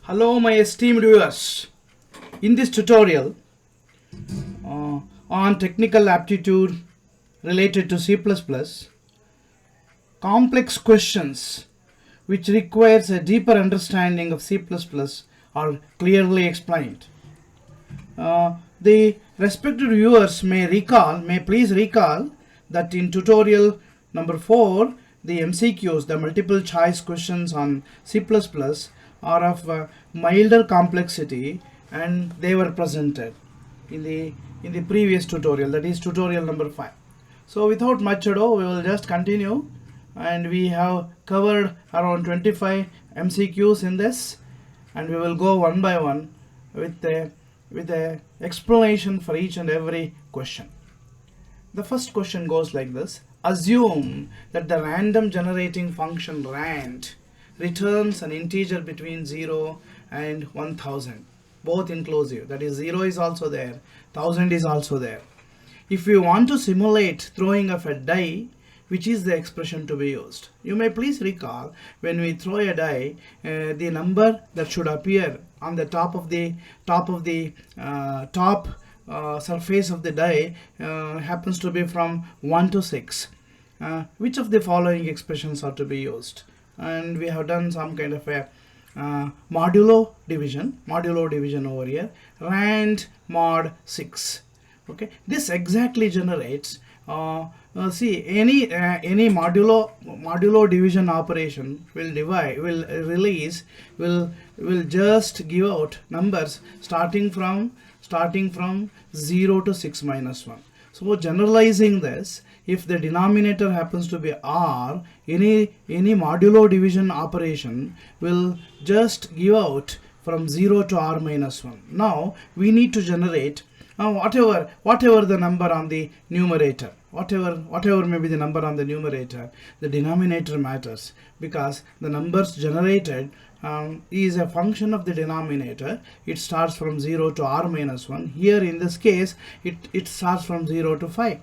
Hello my esteemed viewers. In this tutorial on technical aptitude related to C++, complex questions which requires a deeper understanding of C++ are clearly explained. The respected viewers may please recall that in tutorial number 4, the MCQs, the multiple choice questions on C++ are of milder complexity, and they were presented in the previous tutorial, that is tutorial number 5. So without much ado, we will just continue, and we have covered around 25 MCQs in this, and we will go one by one with the explanation for each and every question. The first question goes like this: assume that the random generating function rand returns an integer between 0 and 1000, both inclusive, that is 0 is also there, 1000 is also there. If we want to simulate throwing of a die, which is the expression to be used? You may please recall, when we throw a die, the number that should appear on the top surface of the die happens to be from 1 to 6. Which of the following expressions are to be used? And we have done some kind of a modulo division over here, rand mod 6. Okay, this exactly generates see, any modulo division operation will just give out numbers starting from 0 to 6 minus 1. So generalizing this, if the denominator happens to be r, any modulo division operation will just give out from 0 to r minus 1. Now we need to generate whatever the number on the numerator, whatever may be the number on the numerator, the denominator matters, because the numbers generated is a function of the denominator. It starts from 0 to r minus 1. Here in this case it starts from 0 to 5.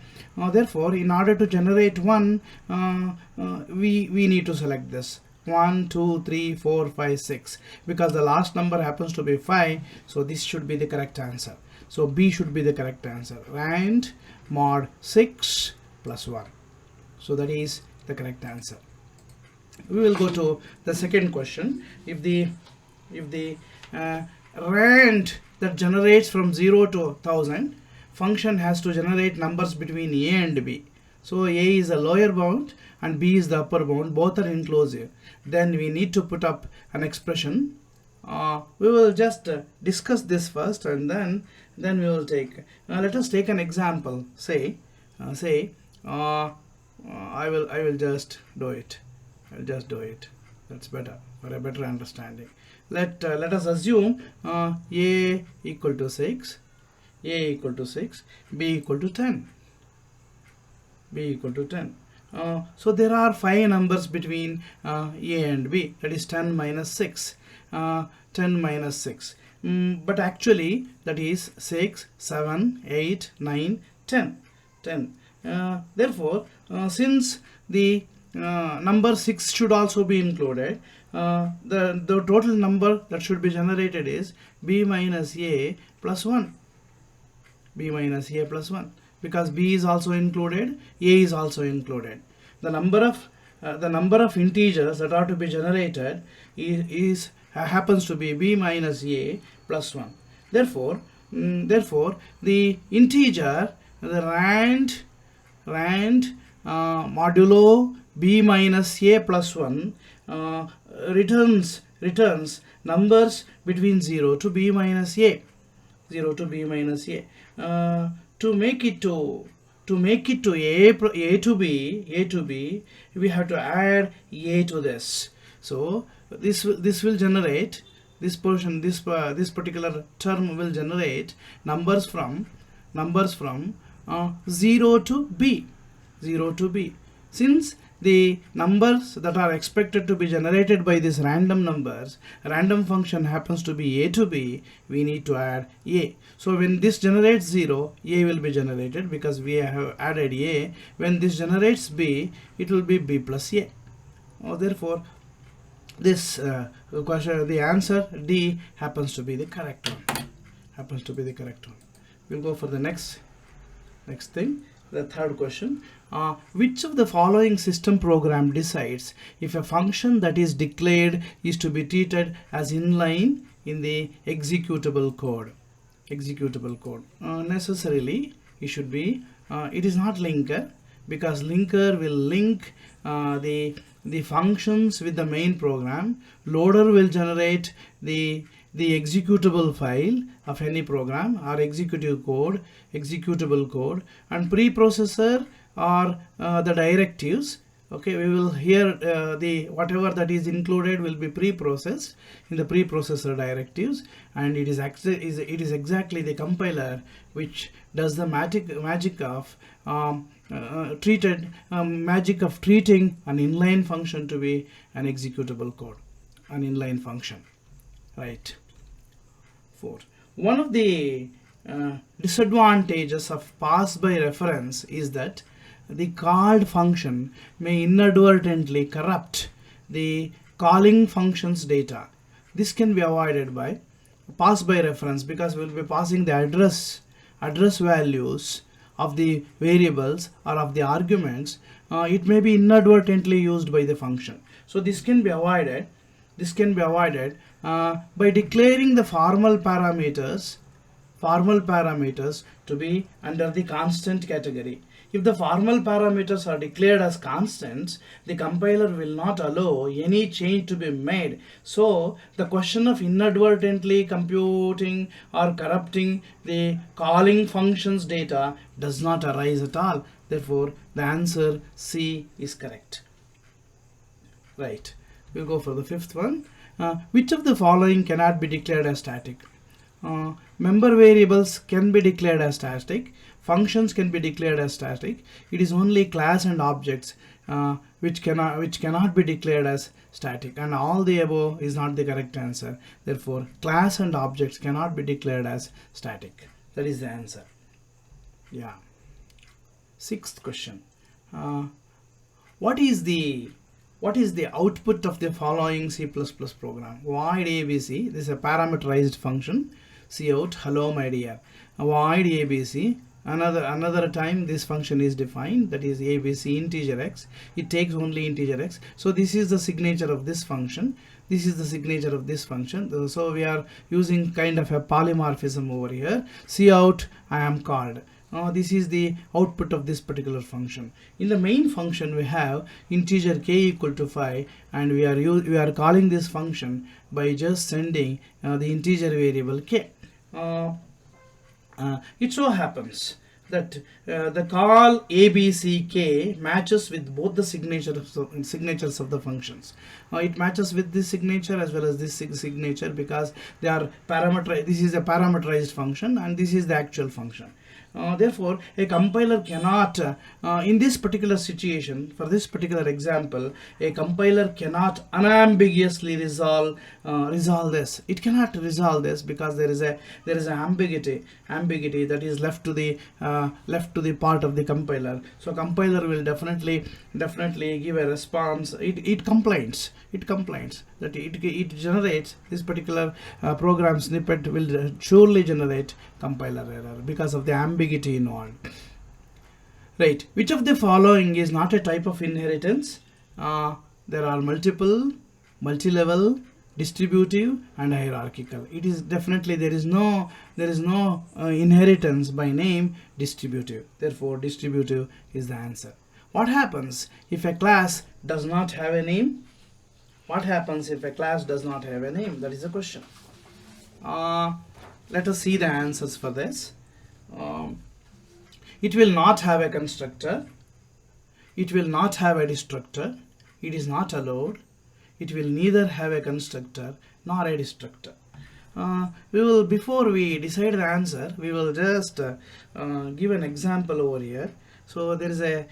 Therefore, in order to generate 1, we need to select this 1, 2, 3, 4, 5, 6, because the last number happens to be 5, so this should be the correct answer. So B should be the correct answer, rand mod 6 plus 1. So that is the correct answer. We will go to the second question. If the rand that generates from 0 to 1000 function has to generate numbers between a and b, so a is the lower bound and b is the upper bound, both are inclusive, then we need to put up an expression. We will just discuss this first, and then we will take let us take an example. I will just do it. That's better for a better understanding. Let us assume a equal to 6, b equal to 10. So there are 5 numbers between a and b, that is 10 minus 6. But actually that is 6, 7, 8, 9, 10. Therefore, since the number 6 should also be included, the total number that should be generated is b minus a plus 1. Because b is also included, a is also included. The number of integers that are to be generated happens to be b minus a plus 1. Therefore, the integer, the rand modulo b minus a plus 1 returns numbers between 0 to b minus a. To make it to a to b, we have to add a to this. So this will generate this portion, this particular term will generate numbers from 0 to b. Since the numbers that are expected to be generated by these random function happens to be a to b, we need to add a. So when this generates 0, a will be generated because we have added a. When this generates b, it will be b plus a. Therefore, this question, the answer D happens to be the correct one. We'll go for the next thing, the third question. Which of the following system program decides if a function that is declared is to be treated as inline in the executable code? Necessarily it should be, it is not linker, because linker will link the functions with the main program. Loader will generate the executable file of any program or executable code, and preprocessor are the directives. Okay, we will here the whatever that is included will be pre-processed in the preprocessor directives, and it is exactly the compiler which does the magic of treating an inline function to be an executable code, an inline function, right? 4. One of the disadvantages of pass by reference is that the called function may inadvertently corrupt the calling function's data. This can be avoided by pass by reference, because we will be passing the address values of the variables or of the arguments. It may be inadvertently used by the function. So this can be avoided. By declaring the formal parameters to be under the constant category. If the formal parameters are declared as constants, the compiler will not allow any change to be made. So the question of inadvertently computing or corrupting the calling function's data does not arise at all. Therefore, the answer C is correct. Right. We'll go for the fifth one. Which of the following cannot be declared as static? Member variables can be declared as static. Functions can be declared as static. It is only class and objects which cannot be declared as static, and all the above is not the correct answer. Therefore, class and objects cannot be declared as static. That is the answer. Yeah. Sixth question. What is the output of the following C++ program? Void ABC. This is a parameterized function. Cout, hello my dear. Void ABC. Another time this function is defined, that is ABC integer x. It takes only integer x. So this is the signature of this function. This is the signature of this function. So we are using kind of a polymorphism over here. Cout, I am called. This is the output of this particular function. In the main function we have integer k equal to 5, and we are calling this function by just sending the integer variable k. It so happens that the call abck matches with both the signatures of the functions. It matches with this signature as well as this signature, because they are parameterized. This is a parameterized function and this is the actual function. Therefore, a compiler cannot, in this particular situation, for this particular example, a compiler cannot unambiguously resolve this. It cannot resolve this because there is an ambiguity that is left to the part of the compiler. So compiler will definitely give a response. It complains that it generates this particular program snippet will surely generate compiler error because of the ambiguity involved. Right. Which of the following is not a type of inheritance? There are multiple, multi-level, distributive, and hierarchical. It is definitely there is no inheritance by name distributive. Therefore, distributive is the answer. What happens if a class does not have a name? That is the question. Let us see the answers for this. It will not have a constructor. It will not have a destructor. It is not allowed. It will neither have a constructor nor a destructor. Before we decide the answer, we will just give an example over here. So there is a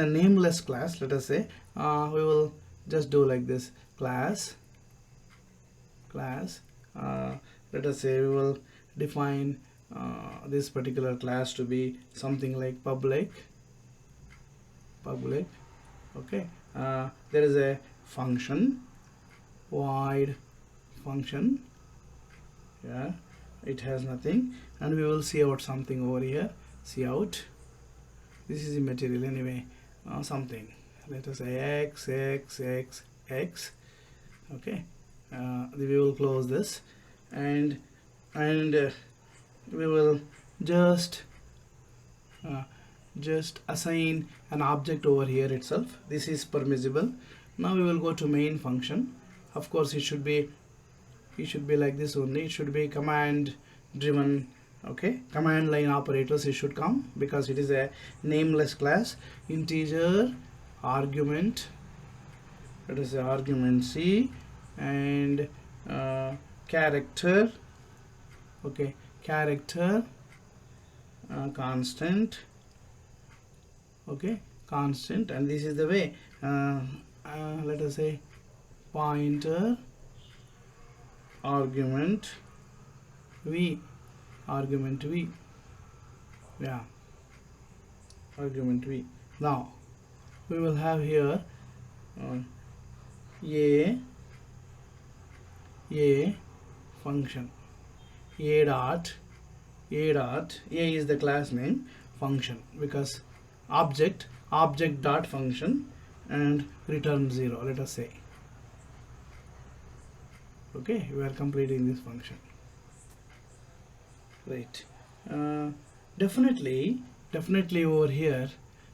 nameless class. Let us say we will just do like this: class. Let us say we will define this particular class to be something like public. Okay. There is a function void function. Yeah, it has nothing, and we will see out something over here. See out. This is immaterial anyway. Something. Let us say x. Okay. We will close this, and we will just assign an object over here itself. This is permissible. Now we will go to main function. Of course, it should be like this only. It should be command driven. Okay, command line operators it should come, because it is a nameless class. Integer argument, let us say argument C, and character. Okay, character constant. Okay, constant, and this is the way. Let us say pointer argument v, yeah, argument v. Now we will have here a function, a dot, a is the class name, function, because object dot function, and return 0, let us say. Okay, we are completing this function. Right. Definitely over here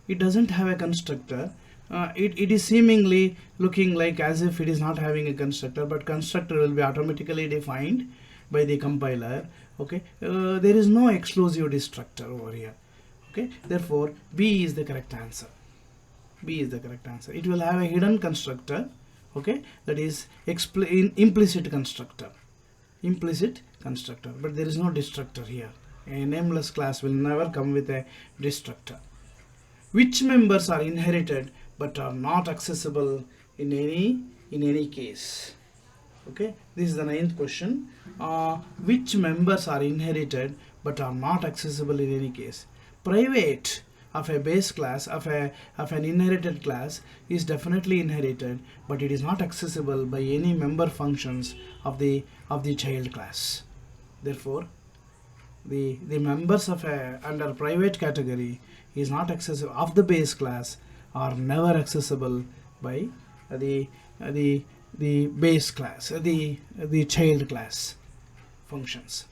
it doesn't have a constructor. It is seemingly looking like as if it is not having a constructor, but constructor will be automatically defined by the compiler. Okay, there is no exclusive destructor over here. Okay, therefore B is the correct answer. B is the correct answer. It will have a hidden constructor. Okay, that is implicit constructor, but there is no destructor here. A nameless class will never come with a destructor. Which members are inherited but are not accessible in any case? Okay, this is the 9th question. Which members are inherited but are not accessible in any case? Private of a base class, of an inherited class, is definitely inherited, but it is not accessible by any member functions of the child class. Therefore the members of a under private category is not accessible of the base class, are never accessible by the base class, the child class functions.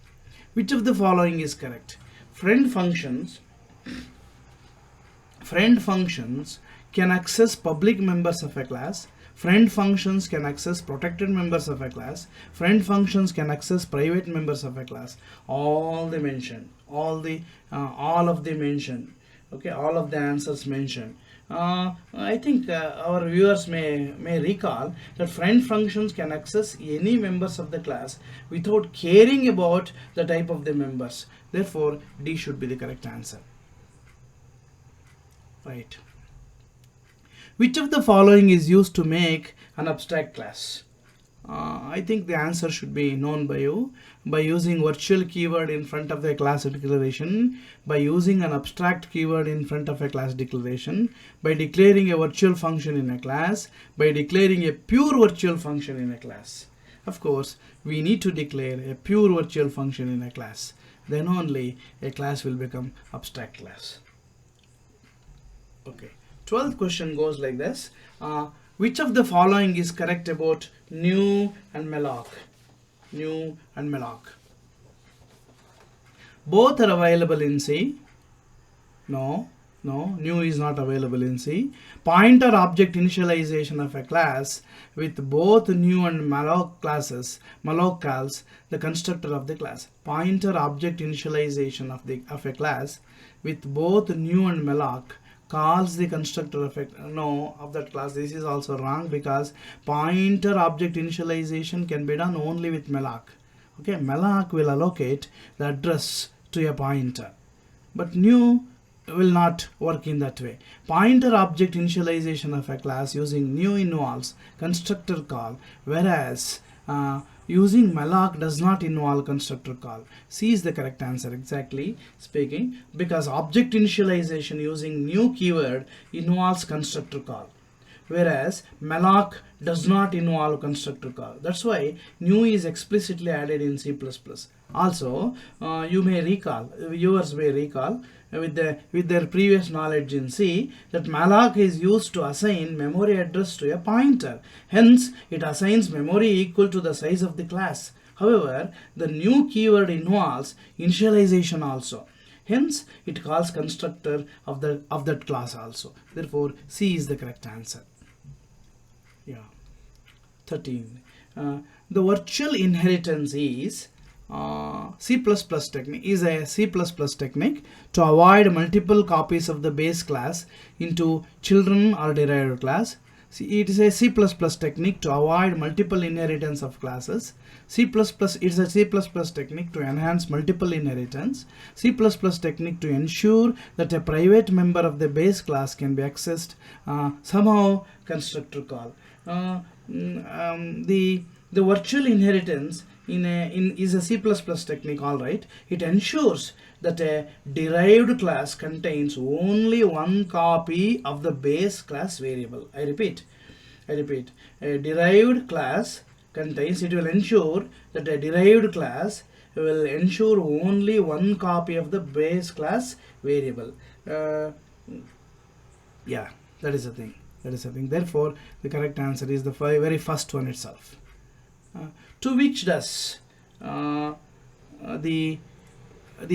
Which of the following is correct? Friend functions can access public members of a class. Friend functions can access protected members of a class. Friend functions can access private members of a class. All of the mentioned. Okay, all of the answers mentioned. I think our viewers may recall that friend functions can access any members of the class without caring about the type of the members. Therefore, D should be the correct answer. Right. Which of the following is used to make an abstract class? I think the answer should be known by you. By using virtual keyword in front of the class declaration, by using an abstract keyword in front of a class declaration, by declaring a virtual function in a class, by declaring a pure virtual function in a class. Of course, we need to declare a pure virtual function in a class. Then only a class will become abstract class. Okay. 12th question goes like this. Which of the following is correct about new and malloc? New and malloc. Both are available in C. No, new is not available in C. Pointer object initialization of a class with both new and malloc classes. Malloc calls the constructor of the class. Pointer object initialization of a class with both new and malloc calls the constructor of that class. This is also wrong, because pointer object initialization can be done only with malloc. Okay, malloc will allocate the address to a pointer, but new will not work in that way. Pointer object initialization of a class using new involves constructor call, whereas using malloc does not involve constructor call. C is the correct answer, exactly speaking, because object initialization using new keyword involves constructor call. whereas malloc does not involve constructor call. That's why new is explicitly added in C++. Also, you may recall, viewers may recall, with their previous knowledge in C, that malloc is used to assign memory address to a pointer. Hence, it assigns memory equal to the size of the class. However, the new keyword involves initialization also. Hence, it calls constructor of that class also. Therefore, C is the correct answer. Yeah. 13. The virtual inheritance is C++ technique is a C++ technique to avoid multiple copies of the base class into children or derived class. It is a C++ technique to avoid multiple inheritance of classes. Is a C++ technique to enhance multiple inheritance. C++ technique to ensure that a private member of the base class can be accessed. Somehow constructor call. The virtual inheritance is a C++ technique, all right. It ensures that a derived class contains only one copy of the base class variable. I repeat, a derived class contains, it will ensure that a derived class will ensure only one copy of the base class variable. Yeah, that is the thing. Therefore, the correct answer is the very first one itself. To which does the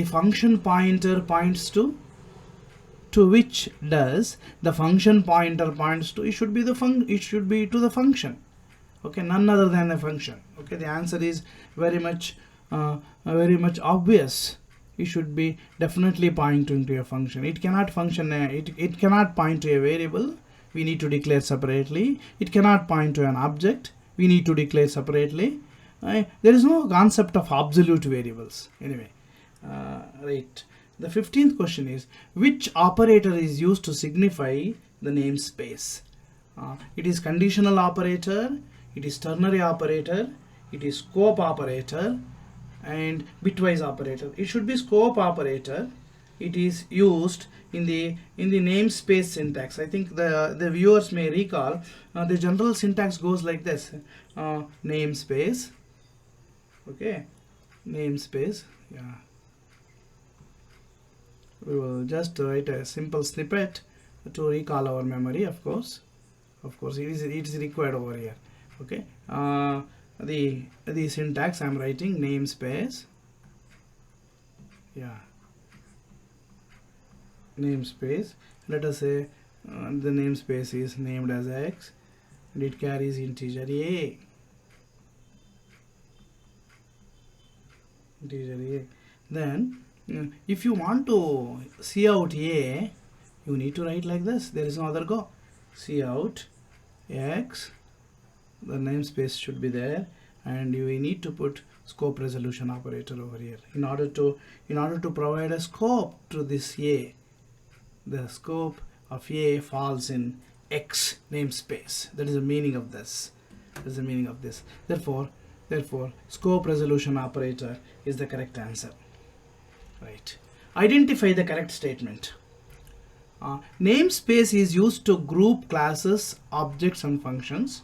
function pointer points to? To which does the function pointer points to? It should be to the function. Okay, none other than a function. Okay, the answer is very much obvious. It should be definitely pointing to a function. It cannot function. It cannot point to a variable. We need to declare separately. It cannot point to an object. We need to declare separately. There is no concept of absolute variables. Anyway, right. The 15th question is, which operator is used to signify the namespace? It is conditional operator, it is ternary operator, it is scope operator, and bitwise operator. It should be scope operator. It is used in the namespace syntax. I think the viewers may recall the general syntax goes like this: namespace. Okay, namespace. Yeah. We will just write a simple snippet to recall our memory. Of course, it is required over here. Okay, the syntax I am writing namespace. Yeah, namespace. Let us say the namespace is named as X and it carries integer A. Then if you want to see out A, you need to write like this. There is no other go. See out X, the namespace should be there, and you need to put scope resolution operator over here in order to provide a scope to this A. The scope of A falls in X namespace. That is the meaning of this. Therefore, scope resolution operator is the correct answer. Right. Identify the correct statement. Namespace is used to group classes, objects, and functions.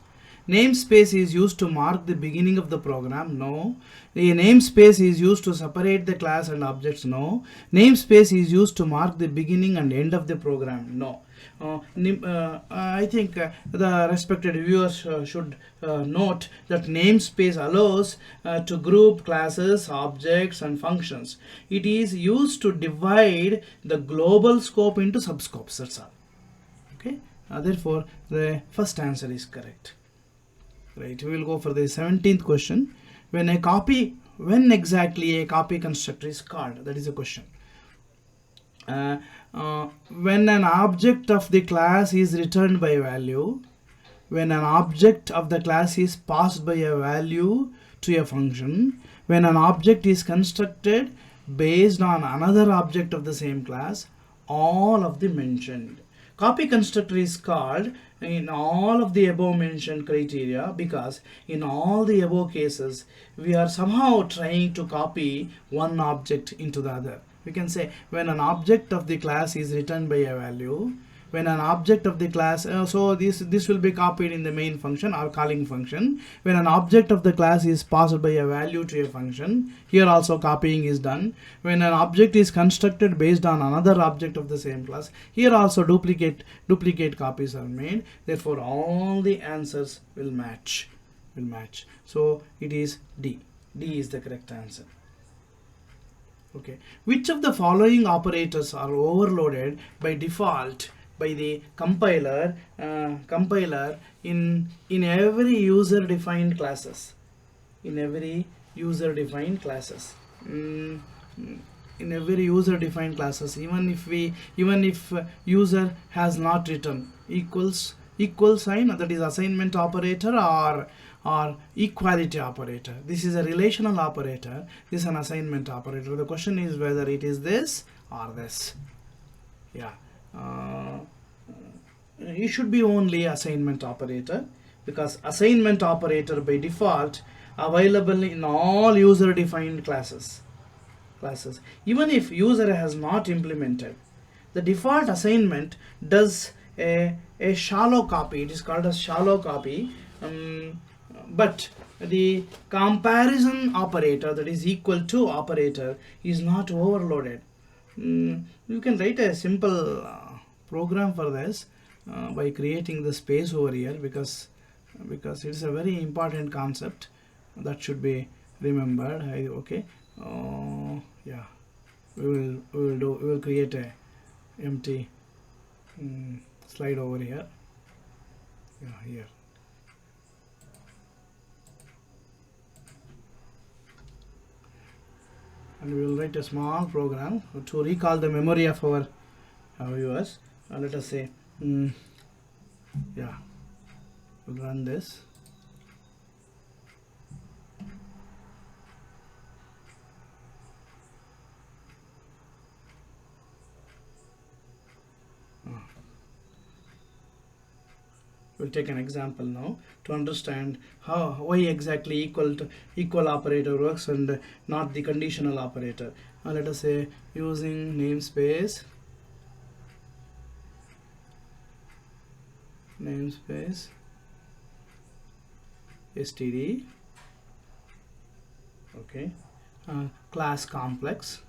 Namespace is used to mark the beginning of the program. No. The namespace is used to separate the class and objects. No. Namespace is used to mark the beginning and end of the program. No. I think the respected viewers should note that namespace allows to group classes, objects, and functions. It is used to divide the global scope into subscopes. That's all. Okay. Therefore, the first answer is correct. Right. We will go for the 17th question. When exactly a copy constructor is called? That is a question. When an object of the class is returned by value, when an object of the class is passed by a value to a function, when an object is constructed based on another object of the same class, all of the mentioned. Copy constructor is called in all of the above mentioned criteria because in all the above cases we are somehow trying to copy one object into the other. We can say when an object of the class is returned by a value, when an object of the class, so this will be copied in the main function or calling function. When an object of the class is passed by a value to a function, here also copying is done. When an object is constructed based on another object of the same class, here also duplicate copies are made. Therefore all the answers will match. So it is D is the correct answer. Okay, which of the following operators are overloaded by default by the compiler in every user defined classes? In every user defined classes, even if user has not written equal sign, that is assignment operator, or equality operator. This is a relational operator, this is an assignment operator. The question is whether it is this or this. Yeah, it should be only assignment operator, because assignment operator by default available in all user defined classes. Even if user has not implemented, the default assignment does a shallow copy. It is called a shallow copy. But the comparison operator, that is equal to operator, is not overloaded. You can write a simple program for this by creating the space over here, because it is a very important concept that should be remembered. Okay, yeah, we will create a empty slide over here. Yeah, here. And we will write a small program to recall the memory of our viewers. Let us say, yeah, we'll run this. We'll take an example now to understand why exactly equal operator works and not the conditional operator. Let us say using namespace std, okay, class complex.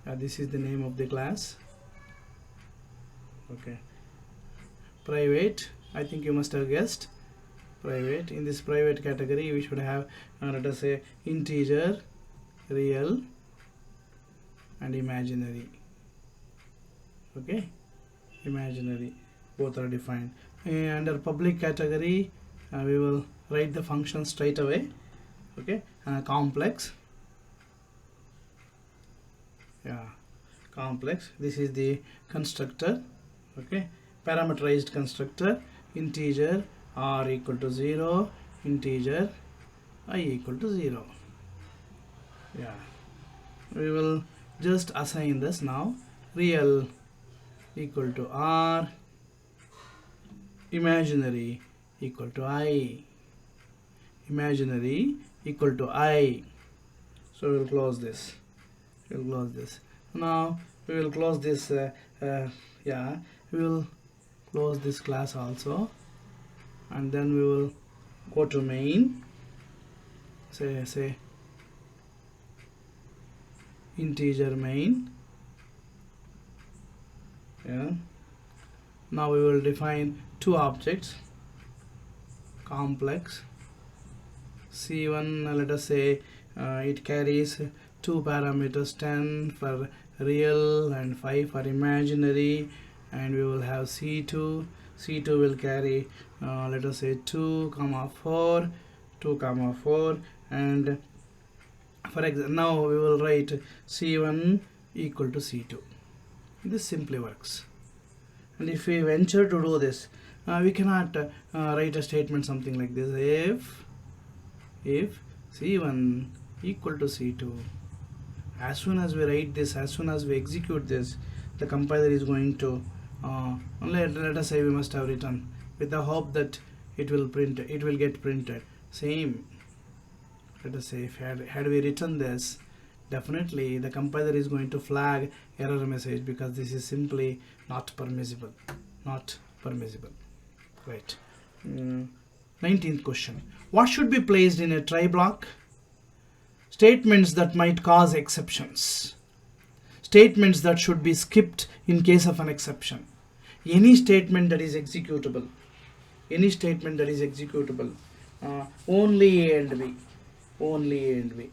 This is the name of the class. Okay, private, I think you must have guessed, private. In this private category we should have let us say integer, real and imaginary. Okay, imaginary, both are defined. And under public category we will write the function straight away. Okay, complex, yeah, complex. This is the constructor. Okay, parameterized constructor, integer r equal to 0, integer I equal to 0. Yeah, we will just assign this now. Real equal to r, imaginary equal to I, imaginary equal to I. So we will close this. Now we will close this. Yeah, we will close this class also, and then we will go to main. Say integer main. Yeah, now we will define two objects, complex c1. Let us say it carries two parameters, 10 for real and 5 for imaginary, and we will have c2 will carry let us say 2, 4, and for example now we will write c1 equal to c2. This simply works. And if we venture to do this, we cannot write a statement something like this: if c1 equal to c2. As soon as we write this, as soon as we execute this, the compiler is going to let us say we must have written with the hope that it will get printed. Same, let us say if had we written this, definitely the compiler is going to flag error message, because this is simply not permissible. Not permissible. Right. 19th question. What should be placed in a try block? Statements that might cause exceptions. Statements that should be skipped in case of an exception. Any statement that is executable. Any statement that is executable. Only A and B. Only A and B.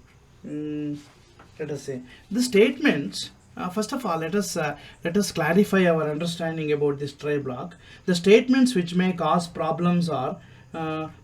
Let us say the statements. First of all, let us clarify our understanding about this try block. The statements which may cause problems are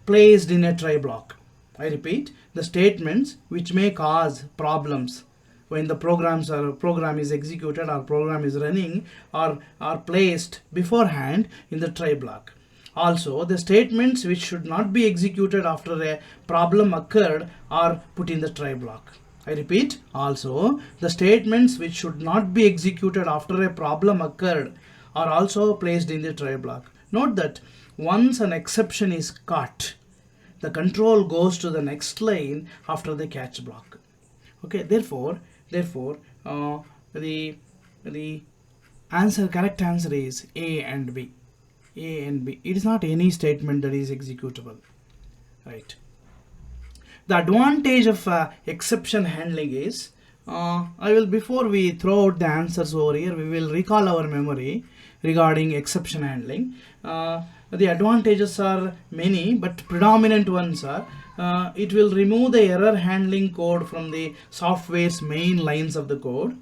placed in a try block. I repeat, the statements which may cause problems when the program is executed or program is running are placed beforehand in the try block. Also, the statements which should not be executed after a problem occurred are put in the try block. I repeat, also the statements which should not be executed after a problem occurred are also placed in the try block. Note that once an exception is caught, the control goes to the next line after the catch block. Okay, therefore the correct answer is A and B. A and B. It is not any statement that is executable. Right. The advantage of exception handling is, before we throw out the answers over here, we will recall our memory regarding exception handling. The advantages are many, but predominant ones are, it will remove the error handling code from the software's main lines of the code.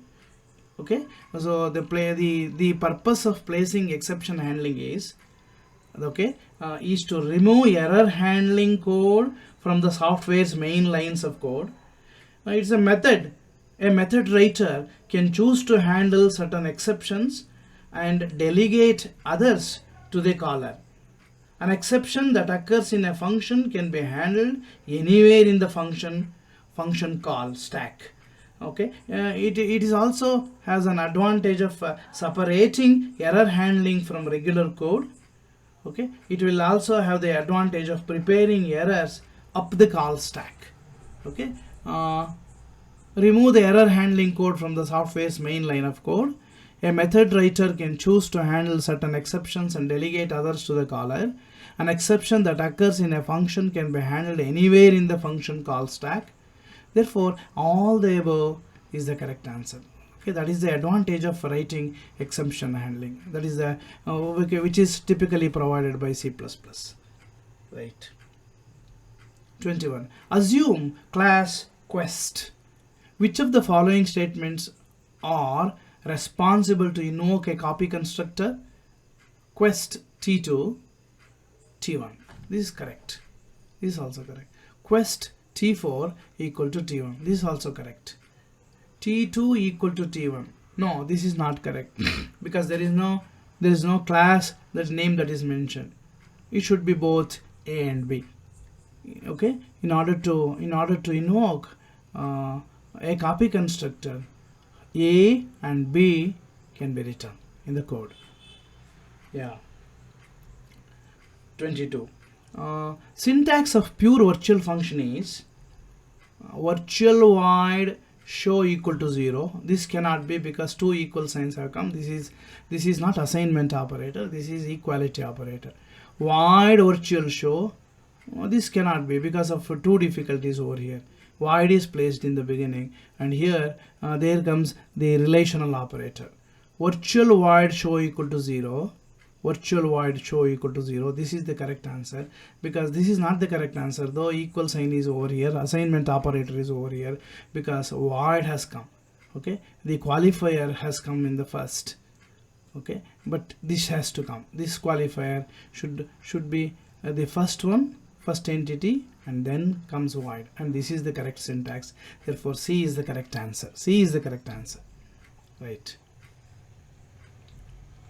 Okay, so the purpose of placing exception handling is, is to remove error handling code from the software's main lines of code. It's a method. A method writer can choose to handle certain exceptions and delegate others to the caller. An exception that occurs in a function can be handled anywhere in the function call stack. Okay, it is also has an advantage of separating error handling from regular code. Okay, it will also have the advantage of preparing errors up the call stack. Okay, remove the error handling code from the software's main line of code. A method writer can choose to handle certain exceptions and delegate others to the caller. An exception that occurs in a function can be handled anywhere in the function call stack. Therefore, all the above is the correct answer. Okay, that is the advantage of writing exception handling. That is the which is typically provided by C++. Right. 21. Assume class quest. Which of the following statements are responsible to invoke a copy constructor? Quest T2 T1. This is correct. This is also correct. Quest T4 equal to T1. This is also correct. T2 equal to T1. No, this is not correct because there is no class that name that is mentioned. It should be both A and B. Okay, in order to invoke a copy constructor, A and B can be written in the code. Yeah. 22. Syntax of pure virtual function is virtual void show equal to 0. This cannot be because two equal signs have come. This is not assignment operator. This is equality operator. Void virtual show. This cannot be because of two difficulties over here. Void is placed in the beginning, and here there comes the relational operator. Virtual void show equal to 0. Virtual void show equal to 0. This is the correct answer, because this is not the correct answer, though equal sign is over here, assignment operator is over here, because void has come. Okay, the qualifier has come in the first. Okay, but this has to come. This qualifier should be the first one, first entity, and then comes void, and this is the correct syntax. Therefore C is the correct answer. C is the correct answer. Right.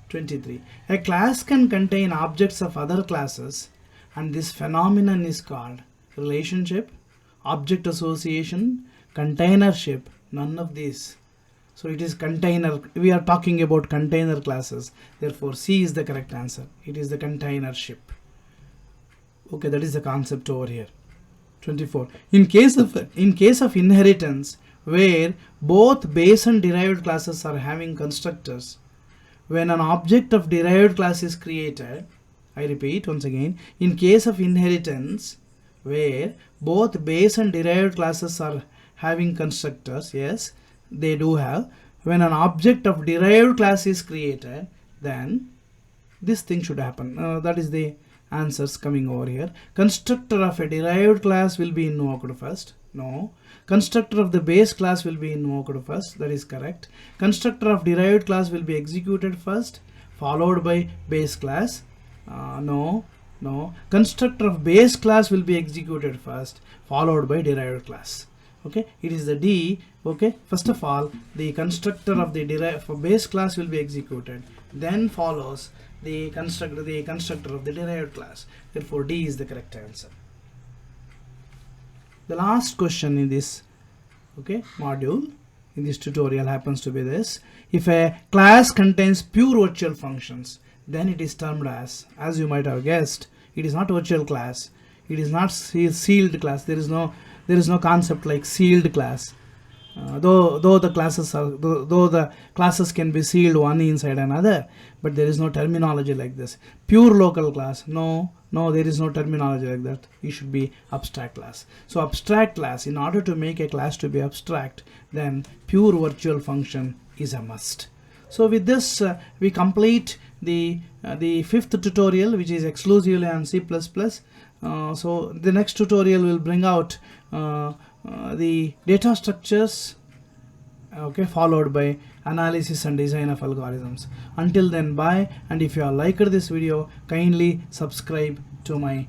23. A class can contain objects of other classes, and this phenomenon is called relationship, object association, containership. None of these. So it is container. We are talking about container classes. Therefore C is the correct answer. It is the containership. Okay, that is the concept over here. 24. In case of inheritance, where both base and derived classes are having constructors. When an object of derived class is created, I repeat once again, in case of inheritance where both base and derived classes are having constructors, yes, they do have. When an object of derived class is created, then this thing should happen. That is the answers coming over here. Constructor of a derived class will be invoked first. No. Constructor of the base class will be invoked first. That is correct. Constructor of derived class will be executed first, followed by base class. No. Constructor of base class will be executed first, followed by derived class. Okay, it is the D. Okay, first of all, the constructor of the base class will be executed, then follows the constructor of the derived class. Therefore, D is the correct answer. The last question in this module, in this tutorial, happens to be this: if a class contains pure virtual functions, then it is termed as you might have guessed, it is not virtual class, it is not sealed class. There is no concept like sealed class. Though the classes can be sealed one inside another, but there is no terminology like this. Pure local class, no, there is no terminology like that. It should be abstract class. So abstract class, in order to make a class to be abstract, then pure virtual function is a must. So with this, we complete the fifth tutorial, which is exclusively on C++. So the next tutorial will bring out the data structures, followed by analysis and design of algorithms. Until then, bye. And if you have liked this video, kindly subscribe to my